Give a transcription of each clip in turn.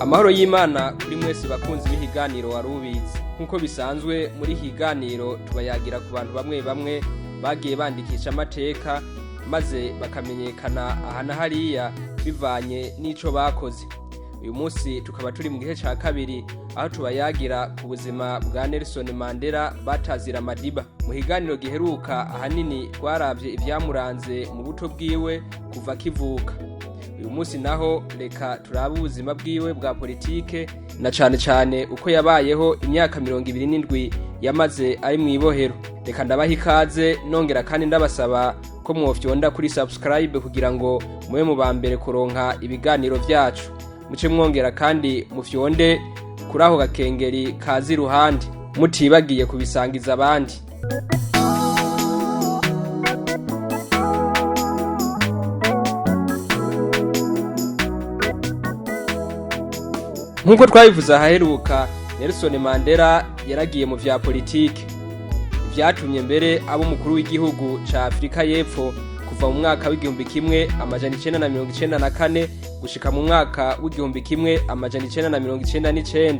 Amahoro y'Imana kuri mwese bakunzi b'ihiganiro warubizi. Nkuko bisanzwe muri higaniro tubayagira ku bantu bamwe bamwe bagiye bandikisha amateka maze bakamenyekana ahana hariya bivanye n'ico bakoze. Uyu munsi tukaba turi mu gihe ca kabiri aho tubayagira ku buzima bwa Nelson Mandela batazira Madiba. Mu higaniro giheruka ahanini twaravye ivyamuranze mu buto bwiwe kuva kivuka. Uyu munsi naho reka turabe ubuzima bwiwe bwa politike na cane uko yabayeho imyaka 27 yamaze ari mu ibohero. Reka ndabaha ikaze nongera kandi ndabasaba ko mwofyonda kuri subscribe kugira ngo mube mu bambere kuronka ibiganiro vyacu. Muce mwongera kandi mufyonde kuri aho gakengeri kazi ruhande mutibagiye kubisangiza abandi. Nkuko twabivuze ahaheruka, Nelson Mandela yaragiye mu vya politike. Vyatumye mbere abo mukuru w'igihugu ca Afrika y'Epfo kuva mu mwaka w'1994 gushika mu mwaka w'1999.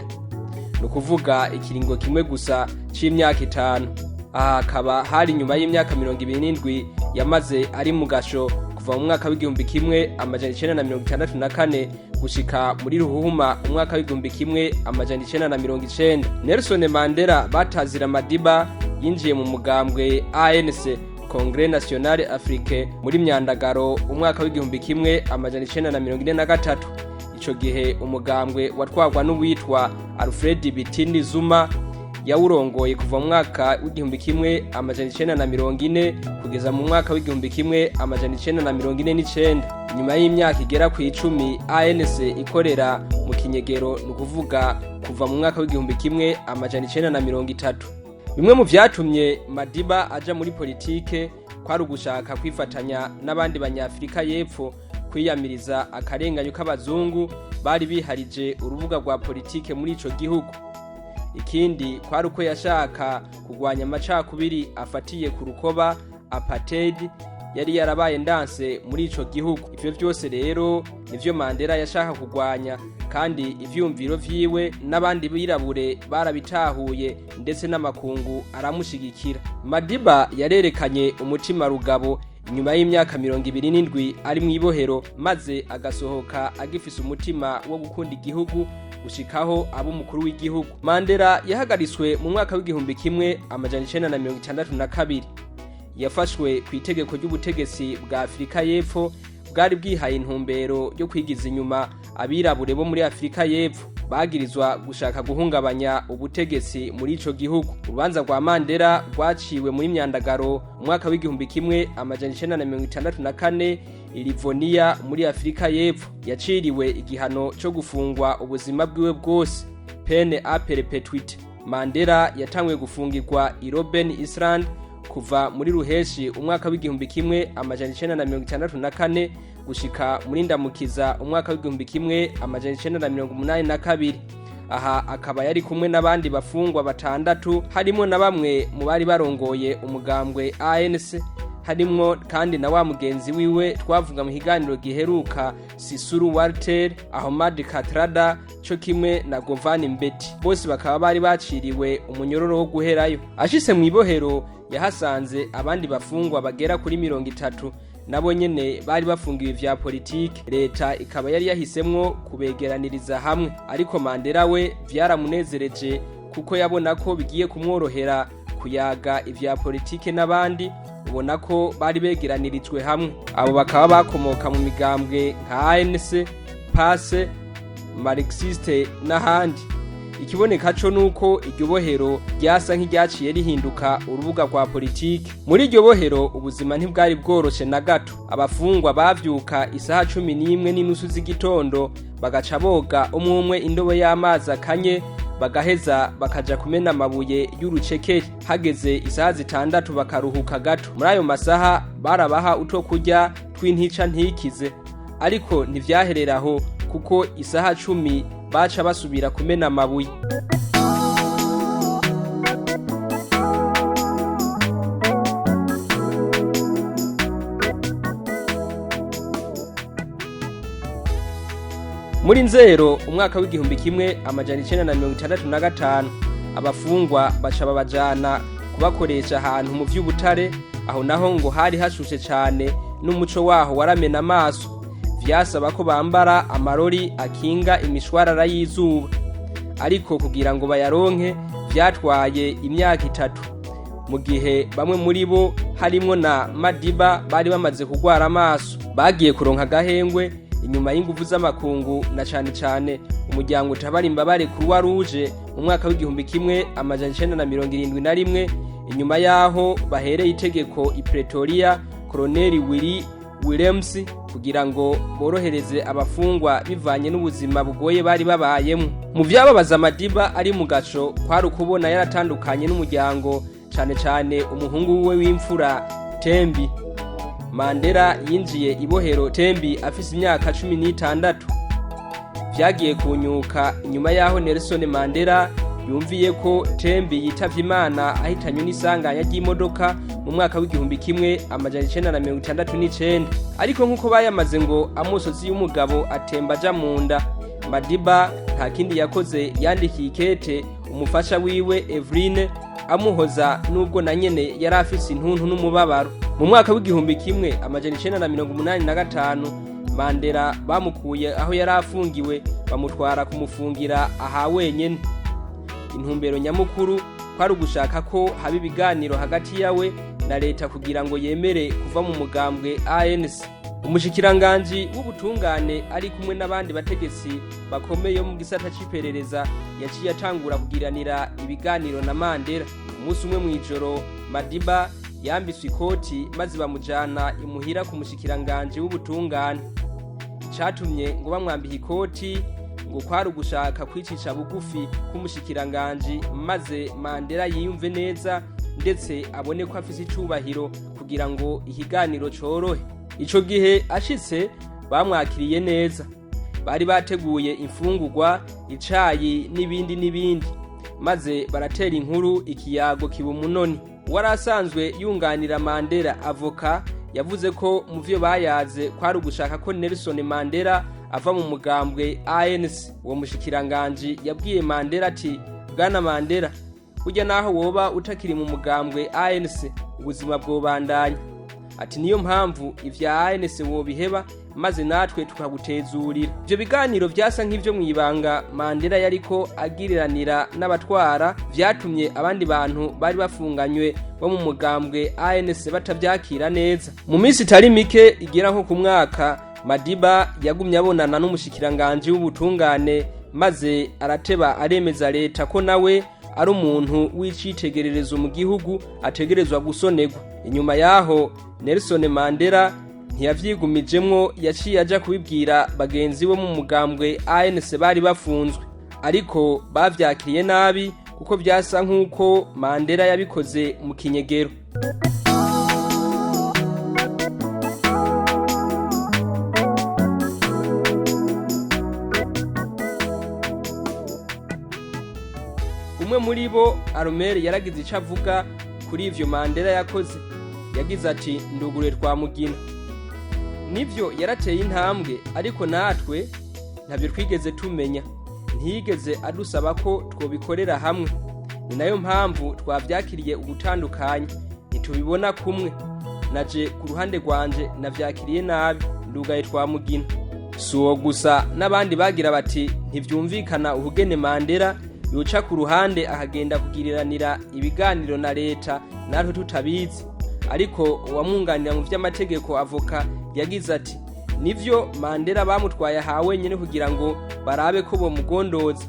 Nukuvuga ikiringo kimwe gusa c'imyaka 5. Aha akaba hari nyuma y'imyaka 27 yamaze ari mu gasho kuva mu mwaka w'1964 gushika muri ruhuma umwaka w'1990. Nelson Mandela batazira Madiba yinjiye mu mugambwe ANC Congrès National Africain muri myandagaro umwaka w'1943. Ico gihe umugambwe watwagwa n'uwitwa Alfred Bitini Zuma yawurongoye kuva mu mwaka w'1940 kugeza mu mwaka w'1949. Nyuma y'imyaka igera ku 10 ANC ikorera mu kinyegero nukuvuga kuva mu mwaka w'1930. Bimwe mu vyatumye Madiba aja muri politike kwari ugushaka kwifatanya n'abandi banyafrika y'Epfo kwiyamiriza akarenganyo k'abazungu bari biharije urubuga rwa politike muri ico gihugu. Ikindi kwari uko yashaka kugwanya amacakubiri afatiye ku rukoba apartheid yari yarabaye ndanse muri ico gihugu. Ivyo vyose rero nivyo Mandela yashaka kugwanya, kandi ivyumviro vyiwe n'abandi birabure barabitahuye ndetse n'amakungu aramushigikira. Madiba yarerekanye umutima rugabo inyuma y'imyaka 27 ari mu ibohero, maze agasohoka agifise umutima wo gukunda igihugu gushikaho abo mukuru w'igihugu. Mandela yahagariswe mu mwaka w'1962. Yafashwe ku itegeko ry'ubutegetsi bwa Afrika y'Epfo bwari bwihaye intumbero yo kwigiza inyuma abirabure bo muri Afrika y'Epfo bagirizwa gushaka guhungabanya ubutegetsi muri ico gihugu. Urubanza rwa Mandela rwaciwe muri myandagaro umwaka w'1964 Livonia muri Afrika y'Epfo. Yaciriwe igihano cyo gufungwa ubuzima bwiwe bwose, peine à perpétuité. Mandela yatangwe gufungirwa i Robben Island kuva muri ruheshi umwaka w'1964 gushika muri ndamukiza umwaka w'1982. Aha akaba yari kumwe n'abandi bafungwa batandatu, harimo na bamwe mu bari barongoye umugambwe ANC, harimo kandi na wa mugenzi wiwe twavuga mu higaniro giheruka Sisulu Walter, Ahmad Kathrada cyo kimwe na Govan Mbeki. Bose bakaba bari baciriwe umunyororo wo guherayo. Ashise mu ibohero yahasanze abandi bafungwa bagera kuri 30 nabo nyene bari bafungiwe vya politike. Leta ikaba yari yahisemwo kubegeraniriza hamwe, ariko Mandela we vyaramunezereje kuko yabona ko bigiye kumworohera kuyaga ivya politike n'abandi. Ubona ko bari begeranirijwe hamwe. Abo bakaba bakomoka mu migambwe nka ANC, PASE, Marxiste n'ahandi. Ikiboneka co nuko iryo bohero ryasa nk'iryaciye rihinduka urubuga rwa politike. Muri iryo bohero ubuzima ntibwari bworoshe na gato. Abafungwa bavyuka isaha 11:30 z'igitondo bagaca boga umwe indobo y'amazi akanye, bagaheza bakaja kumena amabuye y'urucekeri. Hageze isaha 6 bakaruhuka gato. Muri ayo masaha barabaha uto kurya tw'intica ntikize, ariko ntivyahereraho kuko isaha 10 baca basubira kumena amabuye. Muri Nzero umwaka w'igihumbi kimwe amajana 1965 abafungwa baca babajana kubakoresha ahantu mu vy'ubutare, aho naho ngo hari hashushe cyane n'umuco waho waramena amaso, vyasaba ko bambara amarori akinga imishwarara y'izuba, ariko kugira ngo bayaronke vyatwaye imyaka 3, mu gihe bamwe muri bo harimwo na Madiba bari bamaze kugwara amaso, bagiye kuronka gahengwe inyuma y'inguvu z'amakungu na cane umuryango utabara imbabare Croix Rouge mu mwaka w'igihumbi kimwe amajana 1971, inyuma yaho bahereye itegeko i Pretoria Colonel Willie Williams kugira ngo borohereze abafungwa bivanye n'ubuzima bugoye bari babayemo. Mu vyababaza Madiba ari mu gaco kwari ukubona yaratandukanye n'umuryango, cane umuhungu we w'imfura Tembi. Mandela yinjiye ibohero Tembi afise imyaka 16. Vyagiye kunyuka inyuma yaho Nelson Mandela yumviye ko Tembi yitavye Imana ahitanywe n'isanganya ry'imodoka mu mwaka w'igihumbi kimwe amajana 1969, ariko nkuko bayamaze ngo amusozi y'umugabo atemba aja munda. Madiba nta kindi yakoze, yandikiye ikete umufasha wiwe Eveline amuhoza nubwo na nyene yari afise intuntu n'umubabaro. Mu mwaka w'igihumbi kimwe amajana 1985 Mandela bamukuye aho yari afungiwe bamutwara kumufungira aha wenyene. Intumbero nyamukuru kwari ugushaka ko haba ibiganiro hagati yawe na leta kugira ngo yemere kuva mu mugambwe ANC. Umushikiranganje w'ubutungane ari kumwe n'abandi bategetsi bakomeye mu gisata c'iperereza yaciye atangura kugiranira ibiganiro na Mandela. Umunsi umwe mwijoro Madiba yambitswe ikoti maze bamujana imuhira ku mushikiranganje w'ubutungane. Catumye ngo bamwambiye ikoti ngo kwari ugushaka kwicisha bugufi k'umushikiranganje, maze Mandela yiyumve neza ndetse abone ko afise icubahiro kugira ngo ikiganiro corohe. Ico gihe ashitse bamwakiriye neza, bari bateguye imfungurwa, icayi n'ibindi, maze baratera inkuru ikiyago kiba umunoni. Warasanzwe yunganira Mandela avoka yavuze ko mu vyo bayaze kwari ugushaka ko Nelson Mandela ava mu mugambwe ANC. Uwo mushikiranganje yabwiye Mandela ati, Bwana Mandela, burya naho woba utakiri mu mugambwe ANC ubuzima bwobandanya, ati niyo mpamvu ivya ANC wobiheba maze natwe tukagutezurira. Ivyo biganiro vyasa nk'ivyo mwibanga Mandela yariko agiriranira n'abatwara, vyatumye abandi bantu bari bafunganywe bo mu mugambwe ANC batavyakira neza. Mu minsi itari mike igera nko ku mwaka, Madiba yagumye abonana n'umushikiranganje w'ubutungane, maze arateba aremeza leta ko nawe ari umuntu w'icitegererezo mu gihugu ategerezwa gusonerwa. Inyuma yaho Nelson Mandela ntiyavyigumijemwo, yaciye aja kubibwira bagenzi bo mu mugambwe ANC bari bafunzwe, ariko bavyakiriye nabi kuko vyasa nk'uko Mandela yabikoze mu kinyegero. Umwe muri bo Aromere yaragize ico avuga kuri ivyo Mandela yakoze. Yagize ati, ndugure twamugina. Nivyo yarateye intambwe, ariko natwe ntabyo twigeze tumenya, ntiyigeze adusaba ko twobikorera hamwe. Ni nayo mpamvu twavyakiriye ugutandukanye, ntitubibona kumwe. Naje ku ruhande rwanje navyakiriye nabi, ndugaye twamugina. Suwo gusa n'abandi bagira bati ntivyumvikana uhugene Mandela yoca ku ruhande akagenda kugiriranira ibiganiro na leta natwe tutabizi. Ariko uwamwunganira mu vy'amategeko avoka yagize ati, nivyo Mandela bamutwaye aha wenyene kugira ngo barabe ko bomugondoza,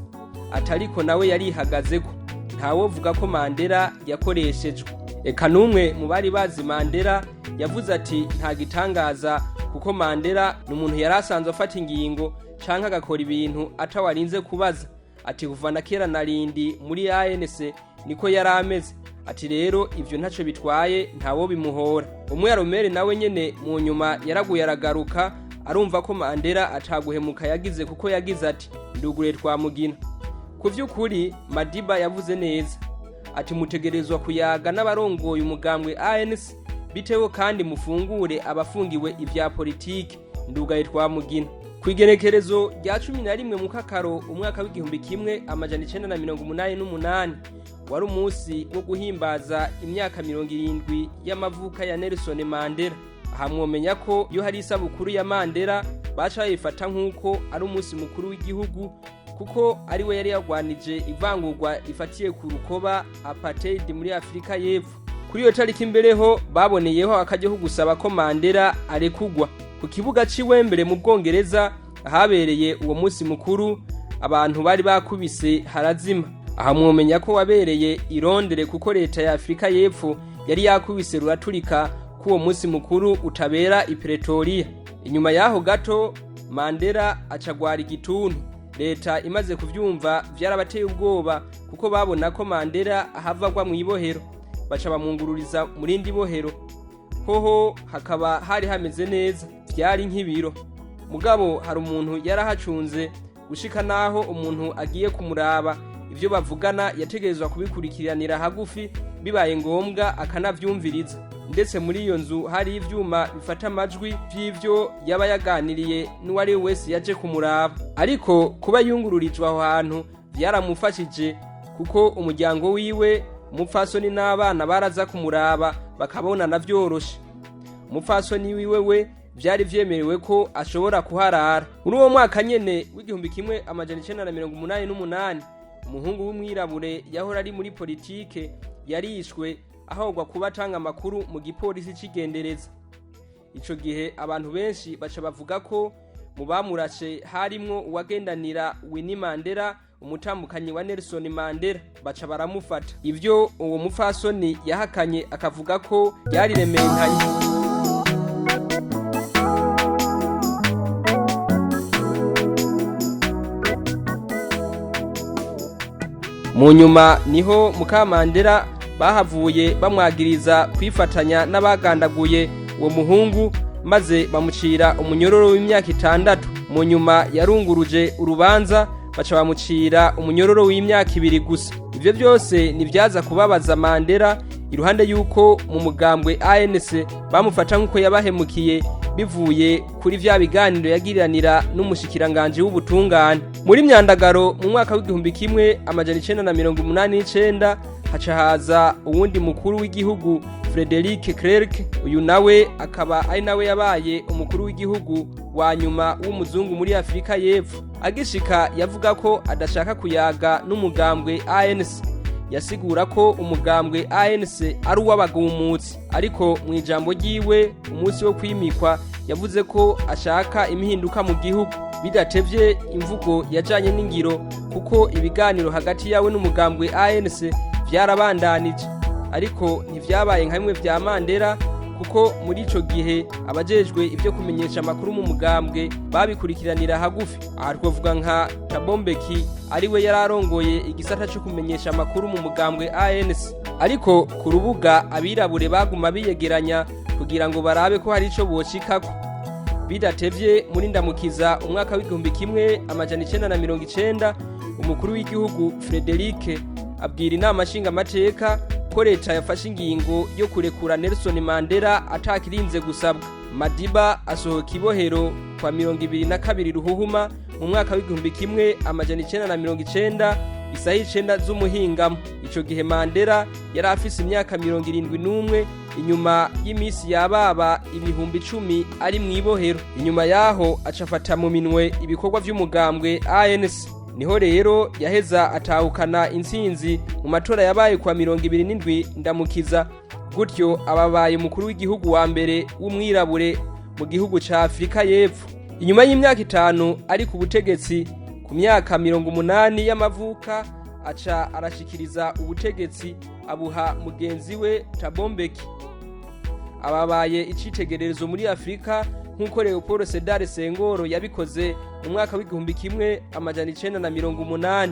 atariko nawe yarihagazeko. Ntawovuga ko Mandela yakoreshejwe. Eka numwe mu bari bazi Mandela yavuze ati, nta gitangaza kuko Mandela n'umuntu yarasanzwe afata ingingo canke agakora ibintu atawarinze kubaza. Ati kuva na kera narindi muri ANC niko yarameze. Ati rero ivyo ntaco bitwaye, ntawo bimuhora. Umwe Aromere nawe nyene mu nyuma yaraguye aragaruka, arumva ko Mandela ataguhemuka yagize, kuko yagize ati, ndugure twamugina. Ku vy'ukuri Madiba yavuze neza, ati mutegerezwa kuyaga n'abarongoye umugambwe ANC, biteho kandi mufungure abafungiwe ivya politike, ndugaye twamugina. Kw'igenekerezo rya 11 mu kakaro umwaka w'igihumbi kimwe amajana 1988 wari umunsi wo guhimbaza imyaka 70 y'amavuka ya Nelson Mandela. Aha mwomenya ko iyo hari isabukuru ya Mandela baca bayifata nk'uko ari umunsi mukuru w'igihugu, kuko ari we yari yagwanije ivangurwa rifatiye ku rukoba apartheid muri Afrika y'Epfo. Kuri iyo tariki imbereho baboneyeho akajyaho gusaba ko Mandela arekugwa. Ku kibuga cy'Iwembley mu Bwongereza ahabereye uwo munsi mukuru, abantu bari bakubise harazima. Aha mwomenya ko wabereye i Londres, kuko leta ya Afrika y'Epfo yari yakubise ruraturika ko uwo munsi mukuru utabera i Pretoria. Inyuma yaho gato Mandela acagwara igituntu. Leta imaze kuvyumva vyarabateye ubwoba, kuko babona ko Mandela ahavagwa mu ibohero, baca bamungururiza mu rindi bohero. Hoho hakaba hari hameze neza, vyari nk'ibiro. Mugabo hari umuntu yarahacunze gushika naho umuntu agiye kumuraba ivyo bavugana yategerezwa kubikurikiranira hagufi, bibaye ngombwa akanavyumviriza. Ndetse muri iyo nzu hari ivyuma bifata amajwi vy'ivyo yaba yaganiriye n'uwari wese yaje kumuraba. Ariko kuba yungururijwe aho hantu vyaramufashije, kuko umuryango wiwe, umupfasoni n'abana baraza kumuraba bakabona navyoroshe. Umupfasoni wiwe we vyari vyemerewe ko ashobora kuharara. Muri uwo mwaka nyene w'igihumbi kimwe amajana 1988 umuhungu w'umwirabure yahora ari muri politike yarishwe ahogwa kuba atanga amakuru mu gipolisi c'igendereza. Ico gihe abantu benshi baca bavuga ko mu bamurashe harimwo uwagendanira Winnie Mandela, umutambukanyi wa Nelson Mandela. Baca baramufata. Ivyo uwo mupfasoni yahakanye akavuga ko yari rementanye. Mu nyuma niho Mukamandela bahavuye bamwagiriza kwifatanya n'abagandaguye uwo muhungu, maze bamucira umunyororo w'imyaka 6. Mu nyuma yarunguruje urubanza baca bamucira umunyororo w'imyaka 2 gusa. Ivyo byose nivyaza kubabaza Mandela, iruhande yuko mu mugambwe ANC bamufata nk'uko yabahemukiye bivuye kuri vya biganiro yagiriranira n'umushikiranganje w'ubutungane. Muri Myandagaro mu mwaka w'igihumbi kimwe amajana 1989 haca haza uwundi mukuru w'igihugu Frederick Clerk. Uyu nawe akaba ari nawe yabaye umukuru w'igihugu wa nyuma w'umuzungu muri Afrika y'Epfo. Agishika yavuga ko adashaka kuyaga n'umugambwe ANC. Yasigura ko umugambwe ANC ari uw'abagumutsi, ariko mu ijambo ryiwe umunsi wo kwimikwa yavuze ko ashaka imihinduka mu gihugu. Bidatevye imvugo yajanye n'ingiro, kuko ibiganiro hagati yawe n'umugambwe ANC vyarabandanije, ariko ntivyabaye nka bimwe vya Mandela, kuko muri ico gihe abajejwe ivyo kumenyesha amakuru mu mugambwe babikurikiranira hagufi. Aha twavuga nka Thabo Mbeki ariwe yararongoye igisata cyo kumenyesha amakuru mu mugambwe ANC. Ariko ku rubuga abirabure baguma biyegeranya kugira ngo barabe ko hari ico bocikako. Bidatevye muri Ndamukiza umwaka w'igihumbi kimwe amajana 1990 umukuru w'igihugu Frederick abwira inama nshinga amateka ko leta yafashe ingingo yo kurekura Nelson Mandela atakirinze gusabwa. Madiba asohoka ibohero kwa 22 Ruhuhuma mu mwaka w'igihumbi kimwe amajana 1990 isaha 9 z'umuhingamo. Ico gihe Mandela yari afise imyaka 71 inyuma y'imisi yababa 10,000 ari mu ibohero. Inyuma yaho acafata mu minwe ibikorwa vy'umugambwe ANC. Niho rero yaheza atahukana intsinzi mu matora yabaye kwa 27 Ndamukiza, gutyo ababaye mukuru w'igihugu wa mbere w'umwirabure mu gihugu ca Afrika y'Epfo. Inyuma y'imyaka 5 ari ku butegetsi, ku myaka 80 y'amavuka aca arashikiriza ubutegetsi abuha mugenzi we Thabo Mbeki. Ababaye icitegererezo muri Afrika nk'uko Leopold Sedar Senghor yabikoze mu mwaka w'igihumbi kimwe amajana 1980.